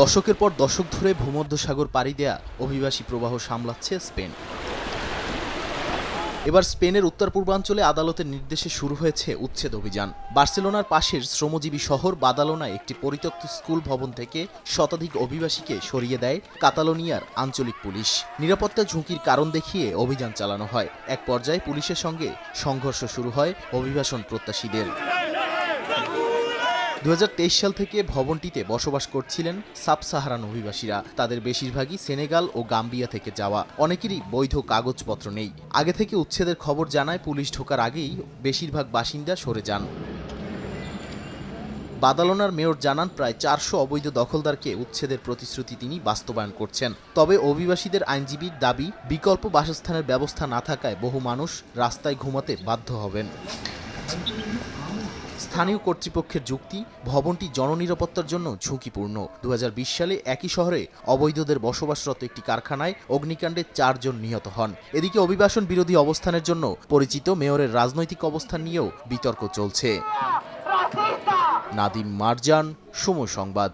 দশকের পর দশক ধরে ভূমধ্যসাগর পাড়ি দেয়া অভিবাসী প্রবাহ সামলাচ্ছে স্পেন। এবার স্পেনের উত্তর পূর্বাঞ্চলে আদালতের নির্দেশে শুরু হয়েছে উচ্ছেদ অভিযান। বার্সেলোনার পাশের শ্রমজীবী শহর বাদালোনায় একটি পরিত্যক্ত স্কুল ভবন থেকে শতাধিক অভিবাসীকে সরিয়ে দেয় কাতালোনিয়ার আঞ্চলিক পুলিশ। নিরাপত্তা ঝুঁকির কারণ দেখিয়ে অভিযান চালানো হয়। এক পর্যায়ে পুলিশের সঙ্গে সংঘর্ষ শুরু হয় অভিবাসন প্রত্যাশীদের। 2023 সাল থেকে ভবনটিতে বসবাস করছিলেন সাব সাহারান অভিবাসীরা। তাদের বেশিরভাগই সেনেগাল ও গাম্বিয়া থেকে যাওয়া, অনেকেরই বৈধ কাগজপত্র নেই। আগে থেকে উচ্ছেদের খবর জানায় পুলিশ ঢোকার আগেই বেশিরভাগ বাসিন্দা সরে যান। বাদালোনার মেয়র জানান, প্রায় 400 অবৈধ দখলদারকে উচ্ছেদের প্রতিশ্রুতি তিনি বাস্তবায়ন করছেন। তবে অভিবাসীদের আইনজীবীর দাবি, বিকল্প বাসস্থানের ব্যবস্থা না থাকায় বহু মানুষ রাস্তায় ঘুমাতে বাধ্য হবেন। স্থানীয় কর্তৃপক্ষের যুক্তি, ভবনটি জননিরাপত্তার জন্য ঝুঁকিপূর্ণ। 2020 সালে একই শহরে অবৈধদের বসবাসরত একটি কারখানায় অগ্নিকাণ্ডে 4 জন নিহত হন। এদিকে অভিবাসন বিরোধী অবস্থানের জন্য পরিচিত মেয়রের রাজনৈতিক অবস্থান নিয়েও বিতর্ক চলছে। নাদিম মারজান, সময় সংবাদ।